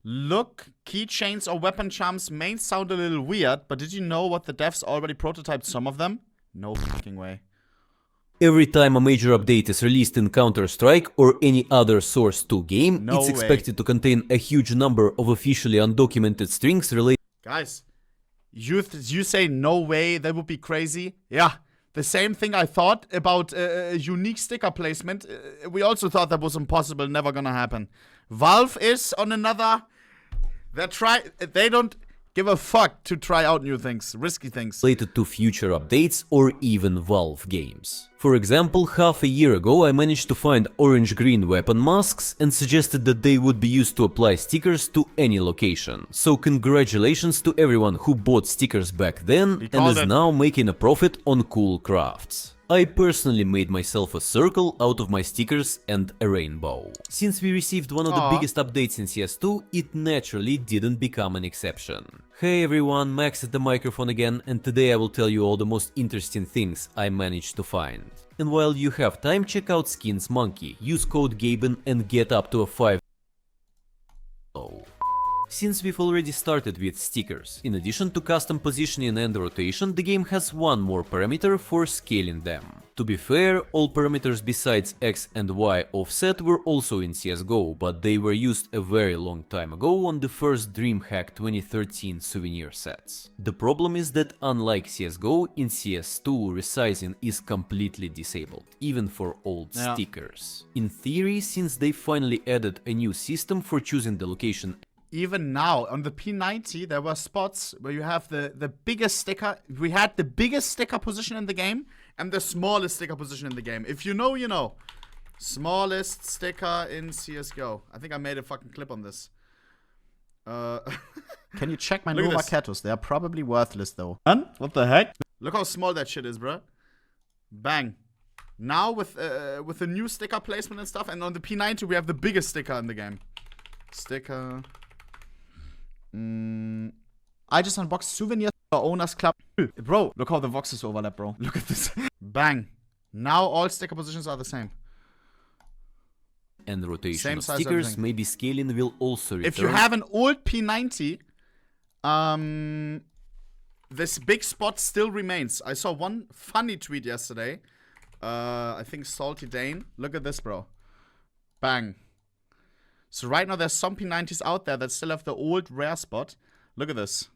Look, keychains or weapon charms may sound a little weird, but did you know what the devs already prototyped some of them? No fucking way. Every time a major update is released in Counter-Strike or any other Source 2 game, No it's way. expected to contain a huge number of officially undocumented strings related. Guys, you say no way, that would be crazy. Yeah, the same thing I thought about unique sticker placement. We also thought that was impossible, never gonna happen. Valve is on another. They don't give a fuck to try out new things, risky things. Related to future updates or even Valve games. For example, half a year ago I managed to find orange-green weapon masks and suggested that they would be used to apply stickers to any location. So congratulations to everyone who bought stickers back then and is now making a profit on cool crafts. I personally made myself a circle out of my stickers and a rainbow. Since we received one of the biggest updates in CS2, it naturally didn't become an exception. Hey everyone, Max at the microphone again, and today I will tell you all the most interesting things I managed to find. And while you have time, check out Skins Monkey, use code Gaben and get up to a 5. Since we've already started with stickers, in addition to custom positioning and rotation, the game has one more parameter for scaling them. To be fair, all parameters besides X and Y offset were also in CSGO, but they were used a very long time ago on the first DreamHack 2013 souvenir sets. The problem is that unlike CSGO, in CS2 resizing is completely disabled, even for old stickers. In theory, since they finally added a new system for choosing the location. Even now, on the P90, there were spots where you have the biggest sticker. We had the biggest sticker position in the game and the smallest sticker position in the game. If you know, you know. Smallest sticker in CSGO. I think I made a fucking clip on this. Can you check my Nova Catus? They are probably worthless, though. What the heck? Look how small that shit is, bro. Bang. Now with the new sticker placement and stuff, and on the P90 we have the biggest sticker in the game. Sticker. I just unboxed souvenirs for Owners Club. Bro, look how the voxes overlap, bro. Look at this. Bang. Now all sticker positions are the same. And rotation of stickers, maybe scaling will also return. If you have an old P90, this big spot still remains. I saw one funny tweet yesterday. I think Salty Dane. Look at this, bro. Bang. So right now there's some P90s out there that still have the old rare spot. Look at this.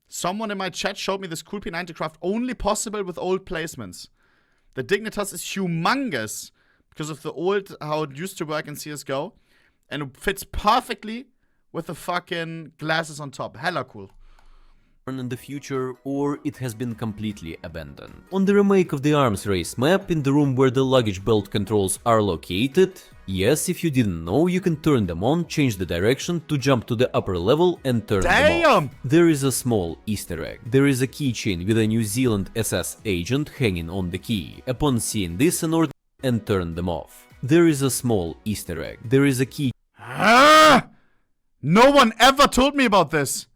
Someone in my chat showed me this cool P90 craft only possible with old placements. The Dignitas is humongous because of the old, how it used to work in CSGO. And it fits perfectly with the fucking glasses on top. Hella cool. In the future, or it has been completely abandoned. On the remake of the arms race map, in the room where the luggage belt controls are located, yes, if you didn't know, you can turn them on, change the direction to jump to the upper level and turn them off. There is a small Easter egg. There is a keychain with a New Zealand SS agent hanging on the key. Upon seeing this, an order and turn them off. There is a small Easter egg. There is a key. No one ever told me about this.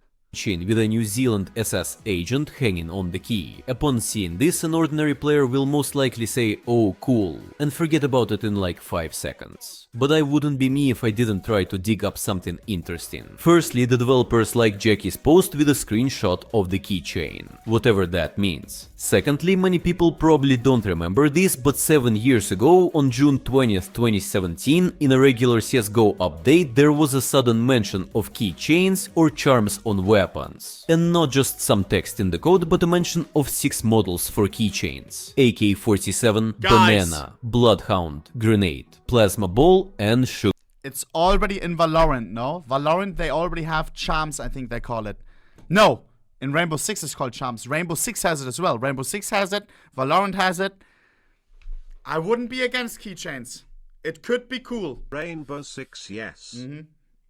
With a New Zealand SS agent hanging on the key. Upon seeing this, an ordinary player will most likely say, "Oh, cool," and forget about it in like 5 seconds. But I wouldn't be me if I didn't try to dig up something interesting. Firstly, the developers like Jackie's post with a screenshot of the keychain, whatever that means. Secondly, many people probably don't remember this, but 7 years ago, on June 20th, 2017, in a regular CSGO update, there was a sudden mention of keychains or charms on weapons. And not just some text in the code, but a mention of 6 models for keychains: AK-47, Banana, Bloodhound, Grenade, Plasma Ball, and Sugar. It's already in Valorant, no? Valorant, they already have charms, I think they call it. No, in Rainbow Six it's called charms. Rainbow Six has it as well. Rainbow Six has it, Valorant has it. I wouldn't be against keychains. It could be cool. Rainbow Six, yes.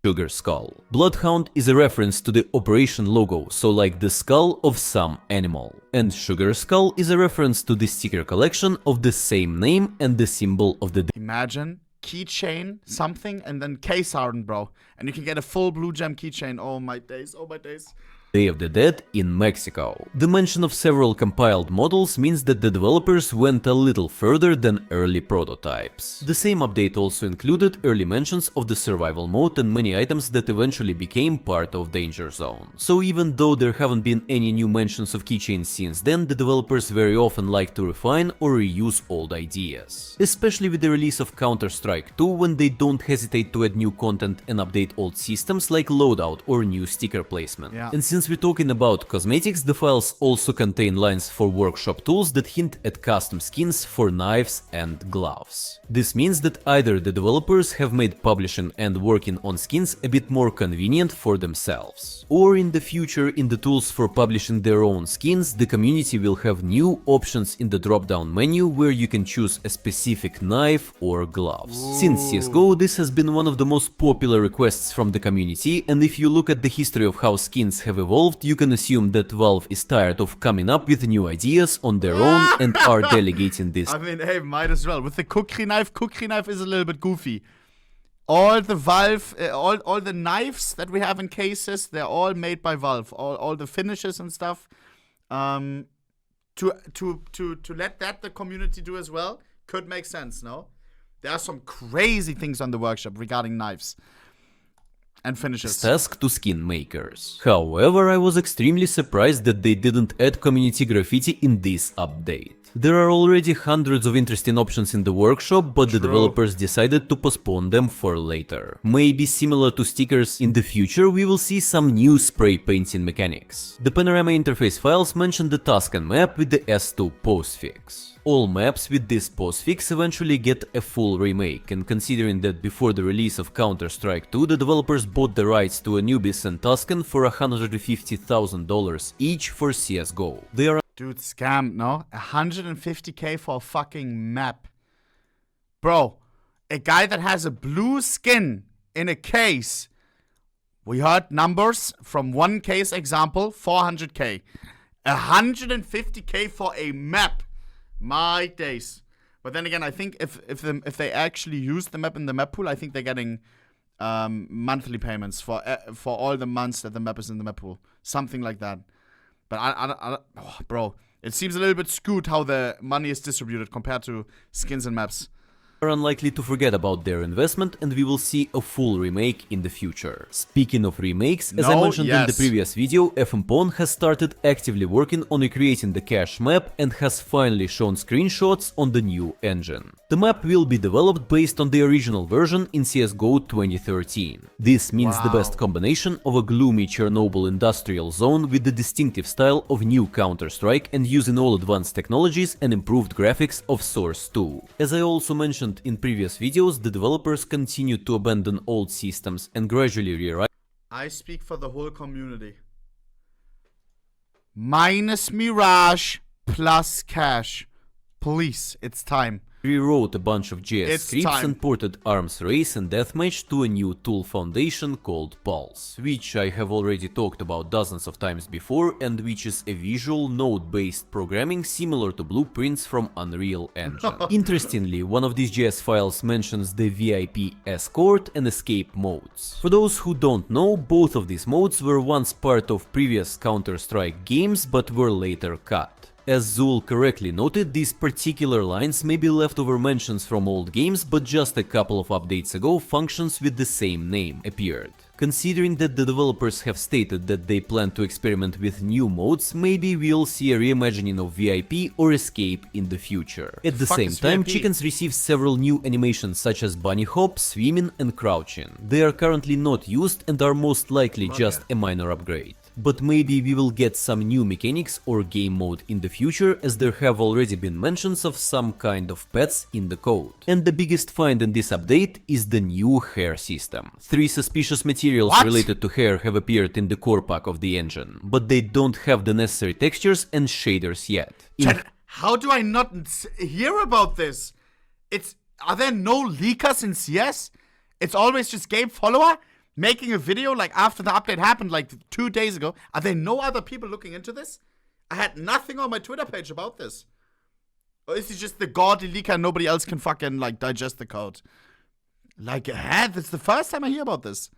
Sugar Skull. Bloodhound is a reference to the Operation logo, so like the skull of some animal. And Sugar Skull is a reference to the sticker collection of the same name and the symbol of the... Imagine keychain, something, and then case hardened, bro. And you can get a full blue gem keychain. Oh my days, oh my days. Day of the Dead in Mexico. The mention of several compiled models means that the developers went a little further than early prototypes. The same update also included early mentions of the survival mode and many items that eventually became part of Danger Zone. So even though there haven't been any new mentions of keychains since then, the developers very often like to refine or reuse old ideas. Especially with the release of Counter-Strike 2, when they don't hesitate to add new content and update old systems like loadout or new sticker placement. Yeah. And since we're talking about cosmetics, the files also contain lines for workshop tools that hint at custom skins for knives and gloves. This means that either the developers have made publishing and working on skins a bit more convenient for themselves, or in the future in the tools for publishing their own skins, the community will have new options in the drop-down menu where you can choose a specific knife or gloves. Since CSGO, this has been one of the most popular requests from the community, and if you look at the history of how skins have evolved, you can assume that Valve is tired of coming up with new ideas on their own and are delegating this. I mean, hey, might as well. With the cookery knife is a little bit goofy. All the Valve, all the knives that we have in cases, they're all made by Valve. All the finishes and stuff. To let that the community do as well could make sense, no? There are some crazy things on the workshop regarding knives and finishes. Task to skin makers. However, I was extremely surprised that they didn't add community graffiti in this update. There are already hundreds of interesting options in the workshop, but the developers decided to postpone them for later. Maybe similar to stickers, in the future we will see some new spray painting mechanics. The panorama interface files mention the Tuscan map with the S2 postfix. All maps with this postfix eventually get a full remake, and considering that before the release of Counter-Strike 2 the developers bought the rights to Anubis and Tuscan for $150,000 each for CSGO. They are Dude, scammed, no? 150k for a fucking map. Bro, a guy that has a blue skin in a case. We heard numbers from one case example, 400k. 150k for a map. My days. But then again, I think if they actually use the map in the map pool, I think they're getting monthly payments for all the months that the map is in the map pool. Something like that. But oh, bro, it seems a little bit skewed how the money is distributed compared to skins and maps. are unlikely to forget about their investment, and we will see a full remake in the future. Speaking of remakes, as I mentioned in the previous video, FMPON has started actively working on recreating the cache map and has finally shown screenshots on the new engine. The map will be developed based on the original version in CSGO 2013. This means the best combination of a gloomy Chernobyl industrial zone with the distinctive style of new Counter-Strike and using all advanced technologies and improved graphics of Source 2. As I also mentioned in previous videos, the developers continue to abandon old systems and gradually rewrite. I speak for the whole community. Minus Mirage plus cash. Please, it's time. Rewrote a bunch of JS scripts and ported Arms Race and Deathmatch to a new tool foundation called Pulse, which I have already talked about dozens of times before and which is a visual node-based programming similar to blueprints from Unreal Engine. Interestingly, one of these JS files mentions the VIP escort and escape modes. For those who don't know, both of these modes were once part of previous Counter-Strike games but were later cut. As Zul correctly noted, these particular lines may be leftover mentions from old games, but just a couple of updates ago functions with the same name appeared. Considering that the developers have stated that they plan to experiment with new modes, maybe we'll see a reimagining of VIP or Escape in the future. At the same time, Chickens received several new animations such as bunny hop, swimming and crouching. They are currently not used and are most likely just a minor upgrade. But maybe we will get some new mechanics or game mode in the future, as there have already been mentions of some kind of pets in the code. And the biggest find in this update is the new hair system. 3 suspicious materials related to hair have appeared in the core pack of the engine, but they don't have the necessary textures and shaders yet. How do I not hear about this? Are there no leakers in CS? It's always just Gabe follower making a video like after the update happened like 2 days ago. Are there no other people looking into this? I had nothing on my Twitter page about this. Or is it just the gaudy leaker and nobody else can fucking like digest the code? Like, that's the first time I hear about this.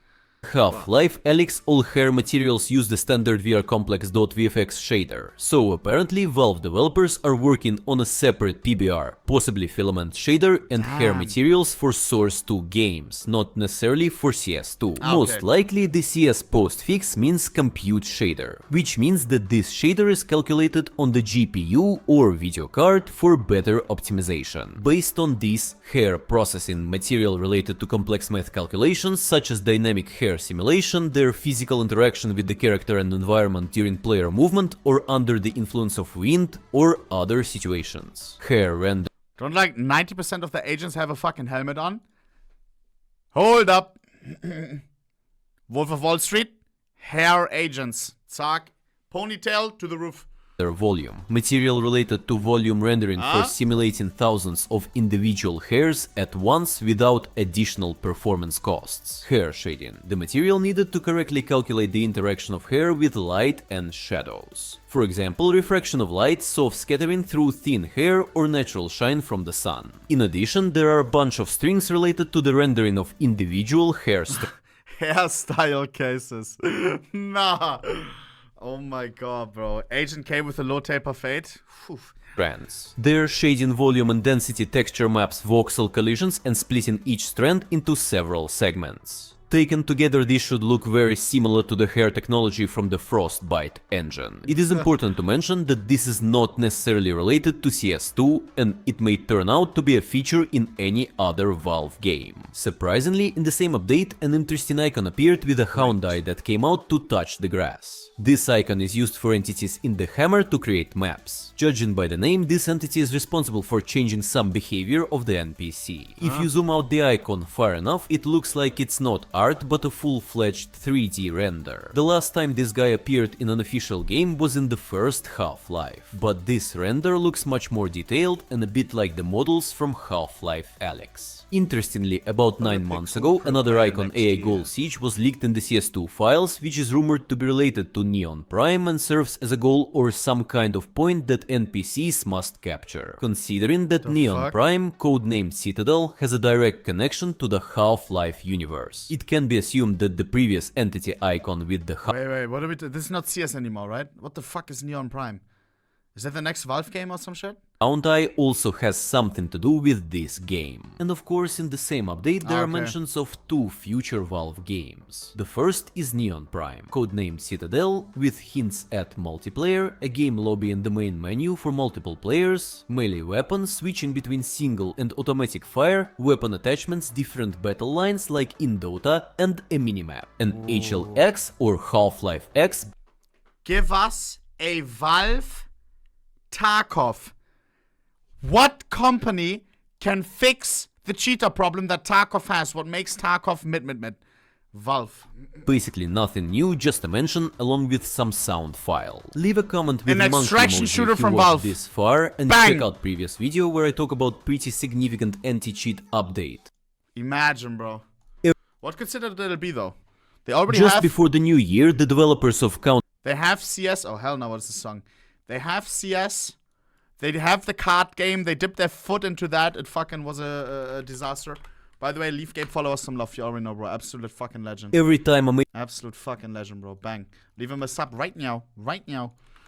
Half-Life Alyx, all hair materials use the standard VRComplex.vfx shader, so apparently Valve developers are working on a separate PBR, possibly filament shader and hair materials for Source 2 games, not necessarily for CS2. Most likely the CS postfix means compute shader, which means that this shader is calculated on the GPU or video card for better optimization. Based on this, hair processing material related to complex math calculations such as dynamic hair simulation, their physical interaction with the character and environment during player movement or under the influence of wind or other situations. Hair render. Don't like 90% of the agents have a fucking helmet on? Hold up. Wolf of Wall Street, hair agents. Zack, ponytail to the roof. Their volume. Material related to volume rendering for simulating thousands of individual hairs at once without additional performance costs. Hair shading. The material needed to correctly calculate the interaction of hair with light and shadows. For example, refraction of light, soft scattering through thin hair or natural shine from the sun. In addition, there are a bunch of strings related to the rendering of individual hairstyle cases. Nah. Oh my god, bro. Agent K with a low taper fade. strands. Their shading volume and density texture maps voxel collisions and splitting each strand into several segments. Taken together, this should look very similar to the hair technology from the Frostbite engine. It is important to mention that this is not necessarily related to CS2, and it may turn out to be a feature in any other Valve game. Surprisingly, in the same update, an interesting icon appeared with a hound eye that came out to touch the grass. This icon is used for entities in the hammer to create maps. Judging by the name, this entity is responsible for changing some behavior of the NPC. If you zoom out the icon far enough, it looks like it's not art, but a full-fledged 3D render. The last time this guy appeared in an official game was in the first Half-Life, but this render looks much more detailed and a bit like the models from Half-Life Alyx. Interestingly, about 9 months ago, another icon AI Goal Siege was leaked in the CS2 files, which is rumored to be related to Neon Prime and serves as a goal or some kind of point that NPCs must capture. Considering that Neon Prime, codenamed Citadel, has a direct connection to the Half-Life universe, it can be assumed that the previous entity icon with the Wait, what are we this is not CS anymore, right? What the fuck is Neon Prime? Is that the next Valve game or some shit? Hound Eye also has something to do with this game. And of course, in the same update there are mentions of 2 future Valve games. The first is Neon Prime, codenamed Citadel, with hints at multiplayer, a game lobby in the main menu for multiple players, melee weapons switching between single and automatic fire, weapon attachments, different battle lines like in Dota, and a minimap. An HLX or Half-Life X. Give us a Valve Tarkov. What company can fix the cheater problem that Tarkov has? What makes Tarkov mid? Valve. Basically nothing new, just a mention along with some sound file. Leave a comment with an extraction shooter from Valve this far and check out previous video where I talk about pretty significant anti-cheat update. Imagine, bro. What considered it'll be though? They already just have... before the new year, the developers of They have CS. Oh hell no, what is the song? They have CS. They have the card game. They dipped their foot into that. It fucking was a disaster. By the way, leave Gabe, follow us some love. You already know, bro. Absolute fucking legend. Every time I make absolute fucking legend, bro. Bang. Leave him a sub right now. Right now.